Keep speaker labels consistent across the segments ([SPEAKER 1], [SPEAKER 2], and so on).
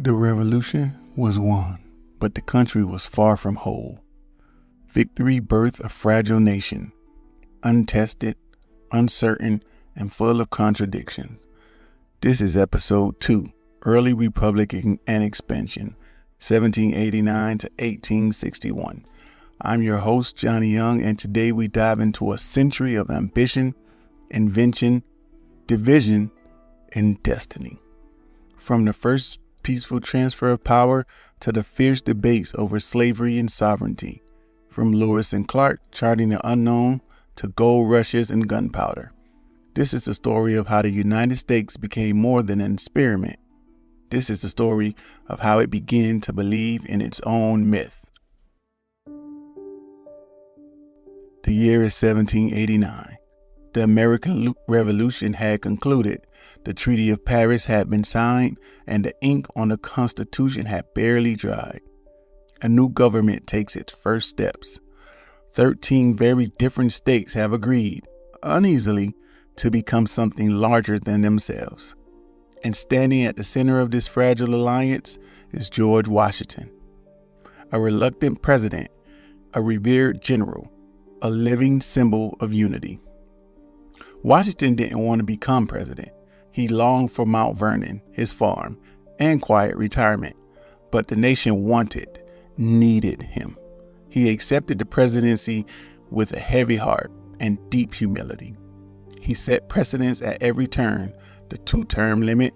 [SPEAKER 1] The revolution was won, but the country was far from whole. Victory birthed a fragile nation, untested, uncertain, and full of contradictions. This is episode 2, Early Republic and Expansion, 1789 to 1861. I'm your host, Johnny Young, and today we dive into a century of ambition, invention, division, and destiny. From the first peaceful transfer of power to the fierce debates over slavery and sovereignty, from Lewis and Clark charting the unknown to gold rushes and gunpowder. This is the story of how the United States became more than an experiment. This is the story of how it began to believe in its own myth. The year is 1789. The American Revolution had concluded. The Treaty of Paris had been signed, and the ink on the Constitution had barely dried. A new government takes its first steps. 13 very different states have agreed, uneasily, to become something larger than themselves. And standing at the center of this fragile alliance is George Washington, a reluctant president, a revered general, a living symbol of unity. Washington didn't want to become president. He longed for Mount Vernon, his farm, and quiet retirement. But the nation needed him. He accepted the presidency with a heavy heart and deep humility. He set precedents at every turn: the 2-term limit,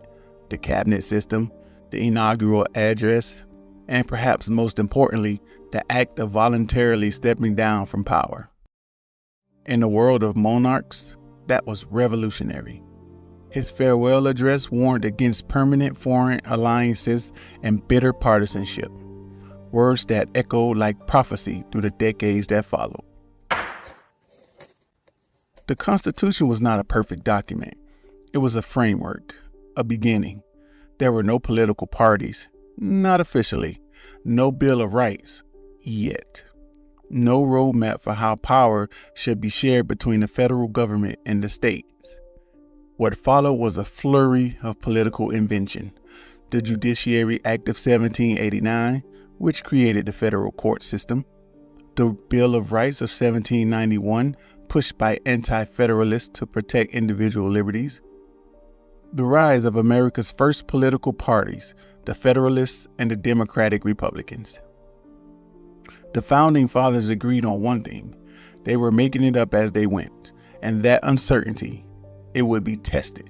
[SPEAKER 1] the cabinet system, the inaugural address, and perhaps most importantly, the act of voluntarily stepping down from power. In the world of monarchs, that was revolutionary. His farewell address warned against permanent foreign alliances and bitter partisanship, words that echoed like prophecy through the decades that followed. The Constitution was not a perfect document. It was a framework, a beginning. There were no political parties, not officially, no Bill of Rights, yet. No roadmap for how power should be shared between the federal government and the states. What followed was a flurry of political invention. The Judiciary Act of 1789, which created the federal court system. The Bill of Rights of 1791, pushed by anti-federalists to protect individual liberties. The rise of America's first political parties, the Federalists and the Democratic Republicans. The Founding Fathers agreed on one thing: they were making it up as they went, and that uncertainty, it would be tested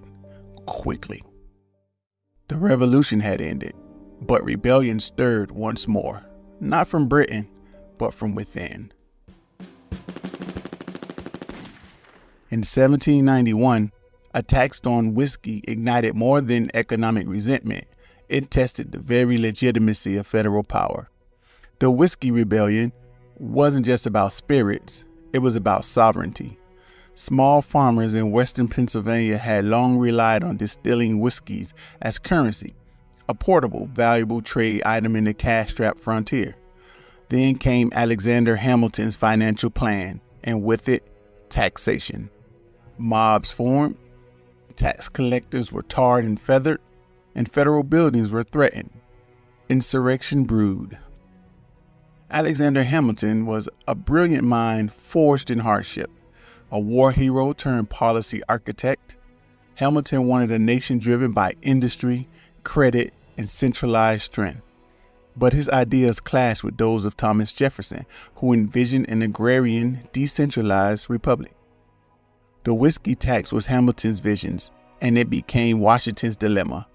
[SPEAKER 1] quickly. The revolution had ended, but rebellion stirred once more, not from Britain, but from within. In 1791, a tax on whiskey ignited more than economic resentment. It tested the very legitimacy of federal power. The Whiskey Rebellion wasn't just about spirits, it was about sovereignty. Small farmers in western Pennsylvania had long relied on distilling whiskeys as currency, a portable, valuable trade item in the cash-strapped frontier. Then came Alexander Hamilton's financial plan, and with it, taxation. Mobs formed, tax collectors were tarred and feathered, and federal buildings were threatened. Insurrection brewed. Alexander Hamilton was a brilliant mind forged in hardship, a war hero turned policy architect. Hamilton wanted a nation driven by industry, credit, and centralized strength. But his ideas clashed with those of Thomas Jefferson, who envisioned an agrarian, decentralized republic. The whiskey tax was Hamilton's visions, and it became Washington's dilemma.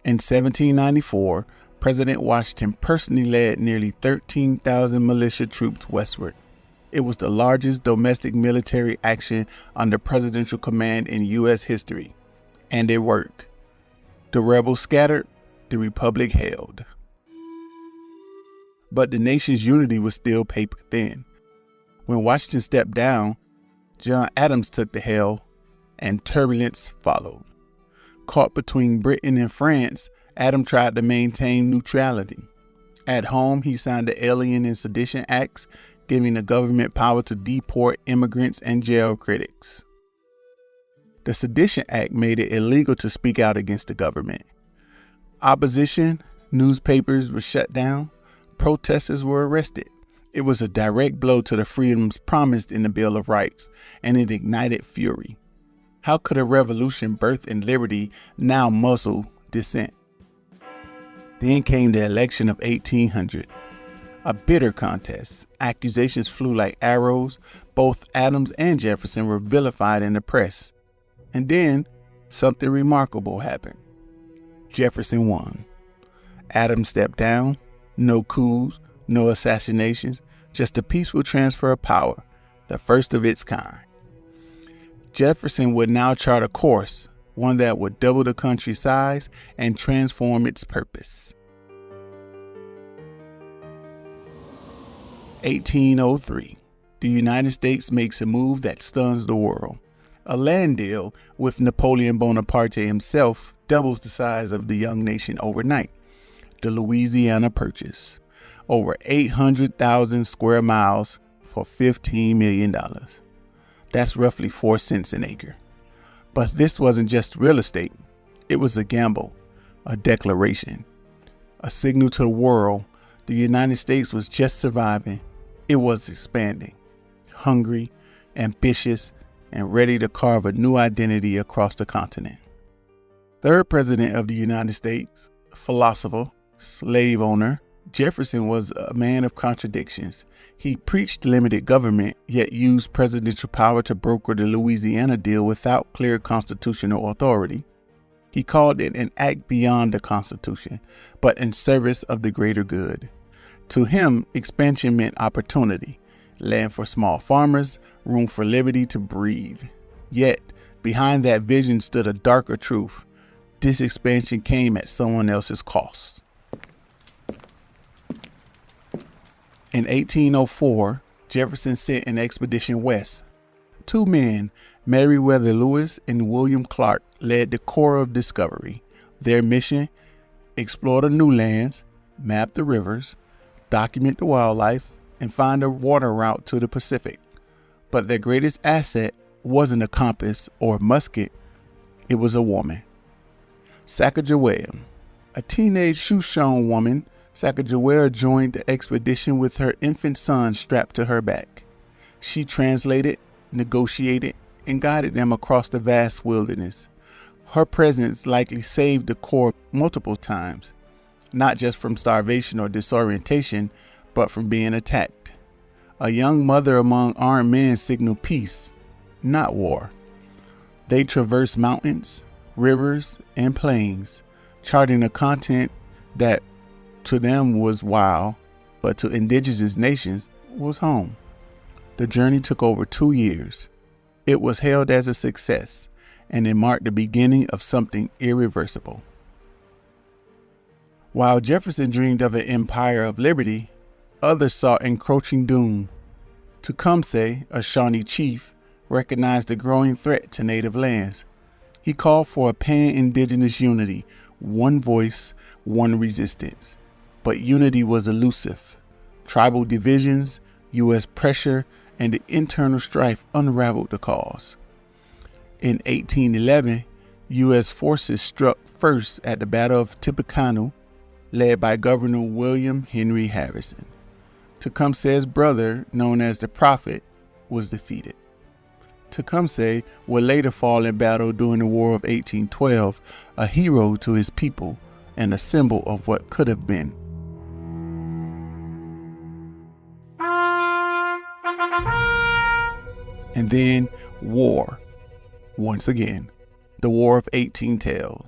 [SPEAKER 1] In 1794, President Washington personally led nearly 13,000 militia troops westward. It was the largest domestic military action under presidential command in U.S. history, and it worked. The rebels scattered, the republic held. But the nation's unity was still paper thin. When Washington stepped down, John Adams took the helm, and turbulence followed. Caught between Britain and France, Adams tried to maintain neutrality. At home, he signed the Alien and Sedition Acts, giving the government power to deport immigrants and jail critics. The Sedition Act made it illegal to speak out against the government. Opposition Newspapers were shut down. Protesters were arrested. It was a direct blow to the freedoms promised in the Bill of Rights, and it ignited fury. How could a revolution birthed in liberty now muzzle dissent? Then came the election of 1800. A bitter contest. Accusations flew like arrows. Both Adams and Jefferson were vilified in the press. And then something remarkable happened. Jefferson won. Adams stepped down. No coups, no assassinations, just a peaceful transfer of power, the first of its kind. Jefferson would now chart a course, one that would double the country's size and transform its purpose. 1803. The United States makes a move that stuns the world. A land deal with Napoleon Bonaparte himself doubles the size of the young nation overnight. The Louisiana Purchase. Over 800,000 square miles for $15 million. That's roughly 4 cents an acre. But this wasn't just real estate. It was a gamble, a declaration, a signal to the world the United States was just surviving. It was expanding, hungry, ambitious, and ready to carve a new identity across the continent. Third president of the United States, philosopher, slave owner, Jefferson was a man of contradictions. He preached limited government, yet used presidential power to broker the Louisiana deal without clear constitutional authority. He called it an act beyond the Constitution, but in service of the greater good. To him, expansion meant opportunity, land for small farmers, room for liberty to breathe. Yet, behind that vision stood a darker truth. This expansion came at someone else's cost. In 1804, Jefferson sent an expedition west. 2 men, Meriwether Lewis and William Clark, led the Corps of Discovery. Their mission: explore the new lands, map the rivers, document the wildlife, and find a water route to the Pacific. But their greatest asset wasn't a compass or a musket. It was a woman. Sacagawea, a teenage Shoshone woman. Sacagawea joined the expedition with her infant son strapped to her back. She translated, negotiated, and guided them across the vast wilderness. Her presence likely saved the Corps multiple times, not just from starvation or disorientation, but from being attacked. A young mother among armed men signaled peace, not war. They traversed mountains, rivers, and plains, charting a continent that to them was wild, but to indigenous nations was home. The journey took over 2 years. It was hailed as a success, and it marked the beginning of something irreversible. While Jefferson dreamed of an empire of liberty, others saw encroaching doom. Tecumseh, a Shawnee chief, recognized the growing threat to native lands. He called for a pan-indigenous unity, one voice, one resistance. But unity was elusive. Tribal divisions, U.S. pressure, and the internal strife unraveled the cause. In 1811, U.S. forces struck first at the Battle of Tippecanoe, led by Governor William Henry Harrison. Tecumseh's brother, known as the Prophet, was defeated. Tecumseh would later fall in battle during the War of 1812, a hero to his people and a symbol of what could have been. And then war. Once again, the War of 1812.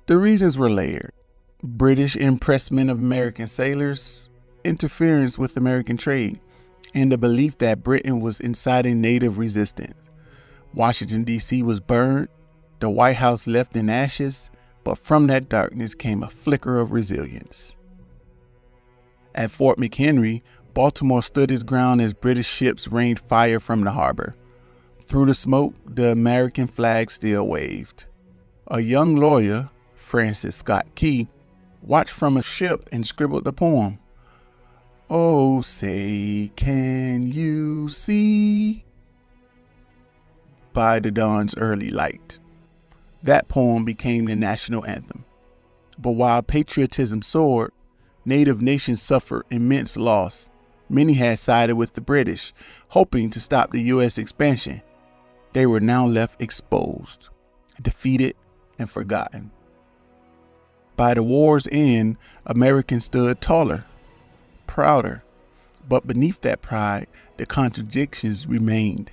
[SPEAKER 1] The reasons were layered. British impressment of American sailors, interference with American trade, and the belief that Britain was inciting native resistance. Washington, D.C. was burned, the White House left in ashes, but from that darkness came a flicker of resilience. At Fort McHenry, Baltimore stood its ground as British ships rained fire from the harbor. Through the smoke, the American flag still waved. A young lawyer, Francis Scott Key, watched from a ship and scribbled the poem. Oh, say, can you see by the dawn's early light? That poem became the national anthem. But while patriotism soared, native nations suffered immense loss. Many had sided with the British, hoping to stop the U.S. expansion. They were now left exposed, defeated, and forgotten. By the war's end, Americans stood taller, prouder, but beneath that pride, the contradictions remained.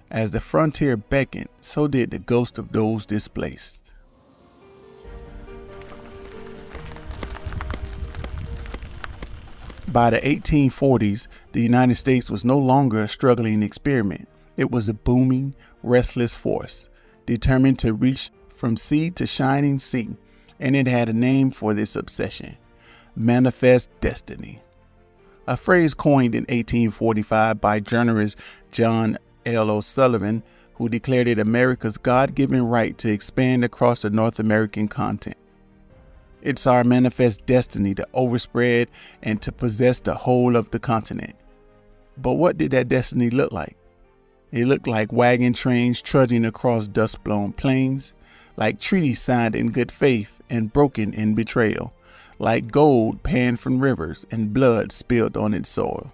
[SPEAKER 1] As the frontier beckoned, so did the ghost of those displaced. By the 1840s, the United States was no longer a struggling experiment. It was a booming, restless force, determined to reach from sea to shining sea, and it had a name for this obsession: manifest destiny. A phrase coined in 1845 by journalist John L. O'Sullivan, who declared it America's God-given right to expand across the North American continent. It's our manifest destiny to overspread and to possess the whole of the continent. But what did that destiny look like? It looked like wagon trains trudging across dust-blown plains, like treaties signed in good faith and broken in betrayal, like gold panned from rivers and blood spilled on its soil.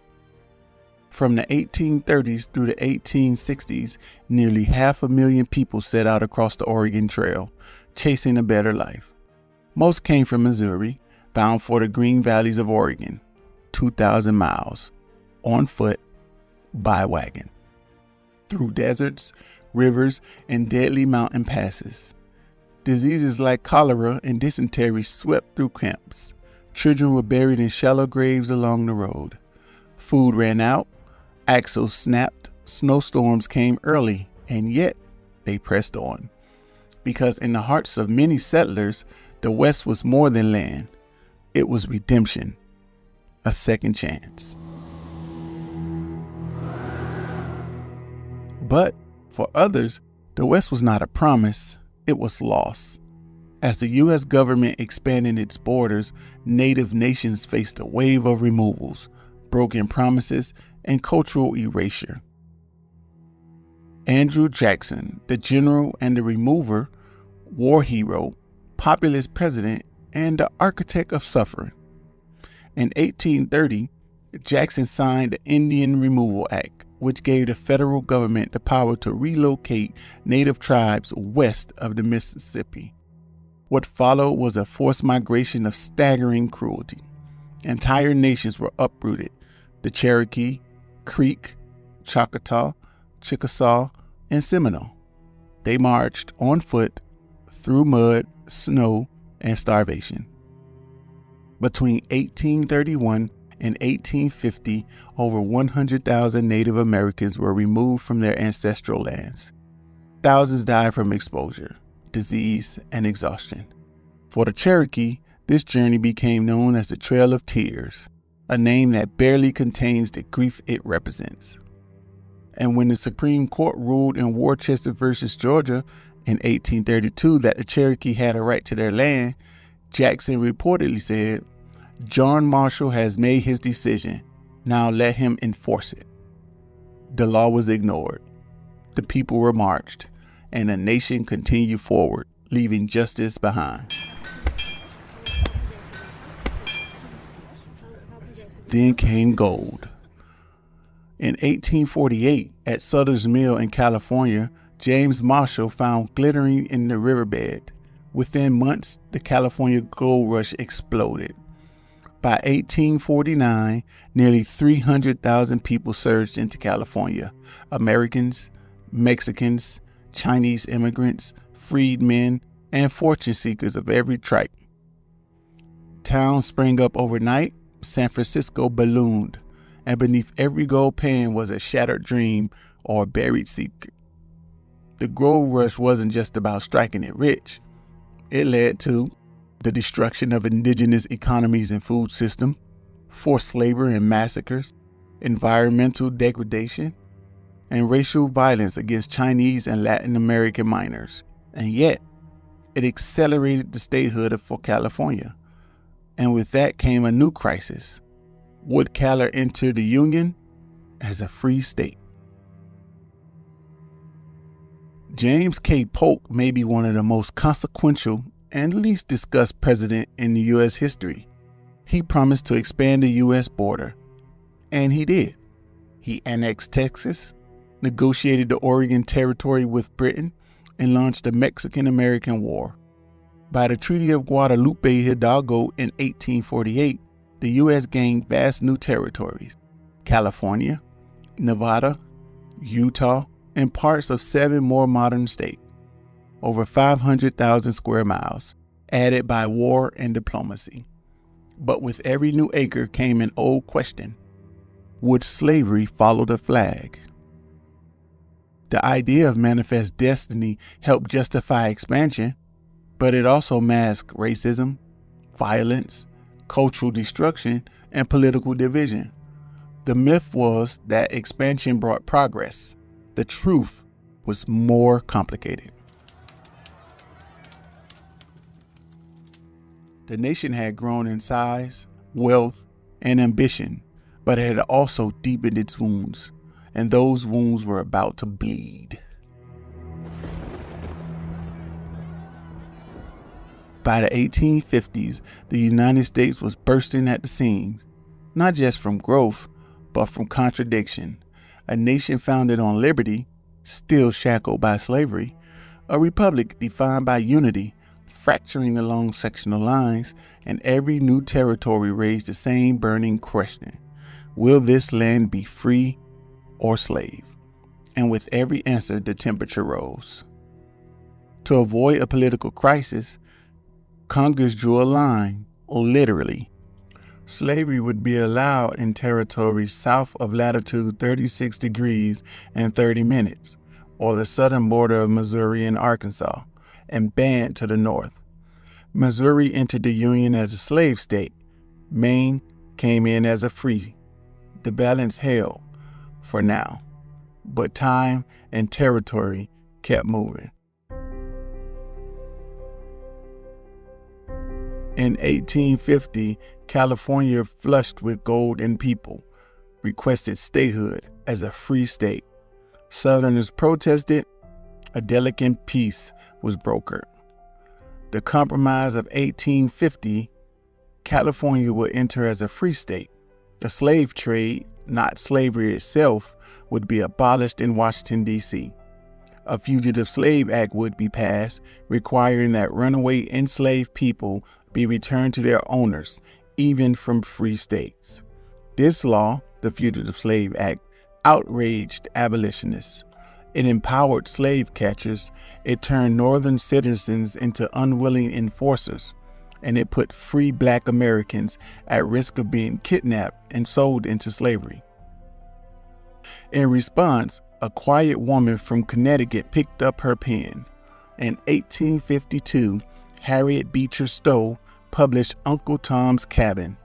[SPEAKER 1] From the 1830s through the 1860s, nearly 500,000 people set out across the Oregon Trail, chasing a better life. Most came from Missouri, bound for the green valleys of Oregon, 2,000 miles, on foot, by wagon, through deserts, rivers, and deadly mountain passes. Diseases like cholera and dysentery swept through camps. Children were buried in shallow graves along the road. Food ran out, axles snapped, snowstorms came early, and yet they pressed on. Because in the hearts of many settlers, the West was more than land. It was redemption, a second chance. But for others, the West was not a promise, it was loss. As the U.S. government expanded its borders, native nations faced a wave of removals, broken promises, and cultural erasure. Andrew Jackson, the general and the remover, war hero, populist president, and the architect of suffering. In 1830, Jackson signed the Indian Removal Act, which gave the federal government the power to relocate native tribes west of the Mississippi. What followed was a forced migration of staggering cruelty. Entire nations were uprooted: the Cherokee, Creek, Choctaw, Chickasaw, and Seminole. They marched on foot through mud, snow, and starvation. Between 1831 and 1850, over 100,000 Native Americans were removed from their ancestral lands. Thousands died from exposure, disease, and exhaustion. For the Cherokee, this journey became known as the Trail of Tears, a name that barely contains the grief it represents. And when the Supreme Court ruled in Worcester versus Georgia in 1832 that the Cherokee had a right to their land, Jackson reportedly said, "John Marshall has made his decision. Now let him enforce it." The law was ignored. The people were marched, and the nation continued forward, leaving justice behind. Then came gold. In 1848, at Sutter's Mill in California, James Marshall found glittering in the riverbed. Within months, the California gold rush exploded. By 1849, nearly 300,000 people surged into California: Americans, Mexicans, Chinese immigrants, freedmen, and fortune seekers of every tribe. Towns sprang up overnight. San Francisco ballooned, and beneath every gold pan was a shattered dream or a buried secret. The gold rush wasn't just about striking it rich. It led to the destruction of indigenous economies and food system, forced labor and massacres, environmental degradation, and racial violence against Chinese and Latin American miners. And yet, it accelerated the statehood for California. And with that came a new crisis. Would Cali enter the Union as a free state? James K. Polk may be one of the most consequential and least discussed president in the U.S. history. He promised to expand the U.S. border, and he did. He annexed Texas, negotiated the Oregon Territory with Britain, and launched the Mexican-American War. By the Treaty of Guadalupe Hidalgo in 1848, the U.S. gained vast new territories: California, Nevada, Utah, and parts of 7 more modern states. Over 500,000 square miles, added by war and diplomacy. But with every new acre came an old question: would slavery follow the flag? The idea of manifest destiny helped justify expansion, but it also masked racism, violence, cultural destruction, and political division. The myth was that expansion brought progress. The truth was more complicated. The nation had grown in size, wealth, and ambition, but it had also deepened its wounds, and those wounds were about to bleed. By the 1850s, the United States was bursting at the seams, not just from growth, but from contradiction. A nation founded on liberty, still shackled by slavery. A republic defined by unity, fracturing along sectional lines, and every new territory raised the same burning question: will this land be free or slave? And with every answer, the temperature rose. To avoid a political crisis, Congress drew a line, literally. Slavery would be allowed in territories south of latitude 36 degrees and 30 minutes, or the southern border of Missouri and Arkansas, and banned to the north. Missouri entered the Union as a slave state. Maine came in as a free. The balance held, for now, but time and territory kept moving. In 1850, California, flushed with gold and people, requested statehood as a free state. Southerners protested. A delicate peace was brokered. The Compromise of 1850, California would enter as a free state. The slave trade, not slavery itself, would be abolished in Washington, D.C. A Fugitive Slave Act would be passed, requiring that runaway enslaved people be returned to their owners, even from free states. This law, the Fugitive Slave Act, outraged abolitionists. It empowered slave catchers, it turned northern citizens into unwilling enforcers, and it put free Black Americans at risk of being kidnapped and sold into slavery. In response, a quiet woman from Connecticut picked up her pen. In 1852, Harriet Beecher Stowe published Uncle Tom's Cabin,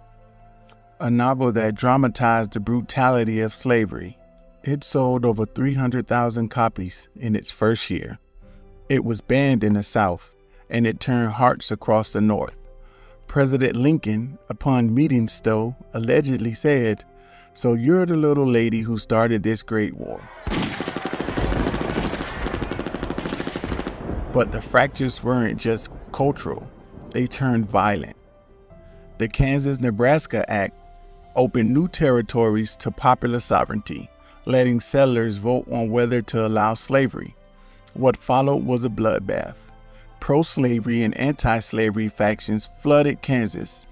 [SPEAKER 1] a novel that dramatized the brutality of slavery. It sold over 300,000 copies in its first year. It was banned in the South, and it turned hearts across the North. President Lincoln, upon meeting Stowe, allegedly said, "So you're the little lady who started this great war." But the fractures weren't just cultural, they turned violent. The Kansas-Nebraska Act opened new territories to popular sovereignty, letting settlers vote on whether to allow slavery. What followed was a bloodbath. Pro-slavery and anti-slavery factions flooded Kansas.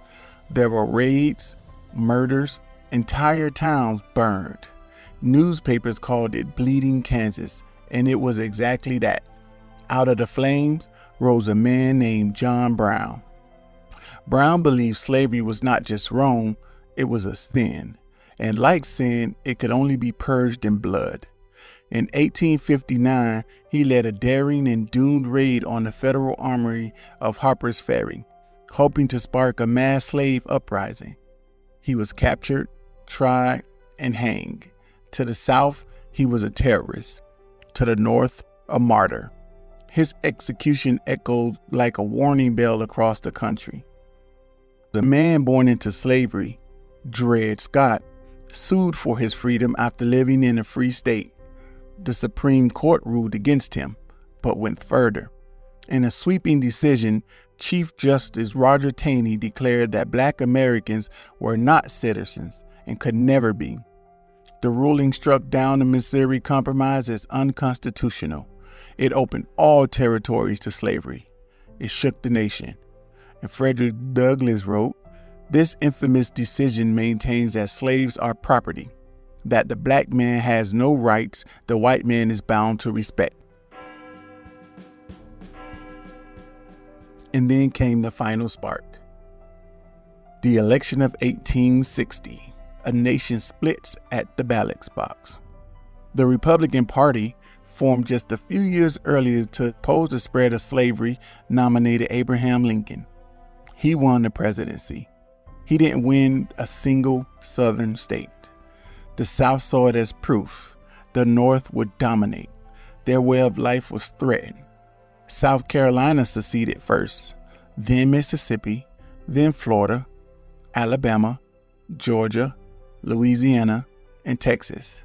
[SPEAKER 1] There were raids, murders, entire towns burned. Newspapers called it Bleeding Kansas, and it was exactly that. Out of the flames rose a man named John Brown. Brown believed slavery was not just wrong, it was a sin. And like sin, it could only be purged in blood. In 1859, he led a daring and doomed raid on the federal armory of Harper's Ferry, hoping to spark a mass slave uprising. He was captured, tried, and hanged. To the south, he was a terrorist. To the north, a martyr. His execution echoed like a warning bell across the country. The man born into slavery, Dred Scott, sued for his freedom after living in a free state. The Supreme Court ruled against him, but went further. In a sweeping decision, Chief Justice Roger Taney declared that Black Americans were not citizens and could never be. The ruling struck down the Missouri Compromise as unconstitutional. It opened all territories to slavery. It shook the nation. And Frederick Douglass wrote, "This infamous decision maintains that slaves are property, that the black man has no rights the white man is bound to respect." And then came the final spark. The election of 1860. A nation splits at the ballot box. The Republican Party, formed just a few years earlier to oppose the spread of slavery, nominated Abraham Lincoln. He won the presidency. He didn't win a single southern state. The South saw it as proof the North would dominate. Their way of life was threatened. South Carolina seceded first, then Mississippi, then Florida, Alabama, Georgia, Louisiana, and Texas.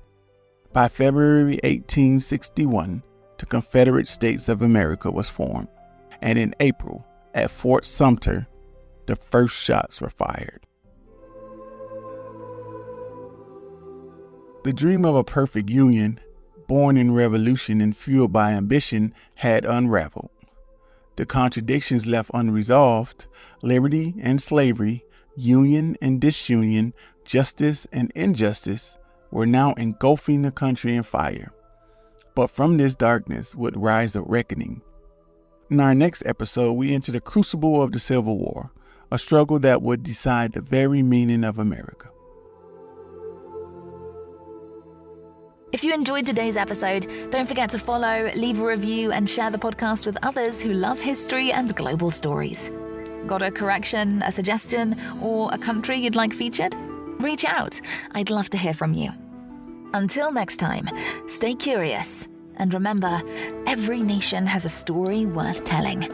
[SPEAKER 1] By February 1861, the Confederate States of America was formed, and in April, at Fort Sumter, the first shots were fired. The dream of a perfect union, born in revolution and fueled by ambition, had unraveled. The contradictions left unresolved, liberty and slavery, union and disunion, justice and injustice, were now engulfing the country in fire. But from this darkness would rise a reckoning. In our next episode, we enter the crucible of the Civil War, a struggle that would decide the very meaning of America.
[SPEAKER 2] If you enjoyed today's episode, don't forget to follow, leave a review, and share the podcast with others who love history and global stories. Got a correction, a suggestion, or a country you'd like featured? Reach out. I'd love to hear from you. Until next time, stay curious, and remember, every nation has a story worth telling.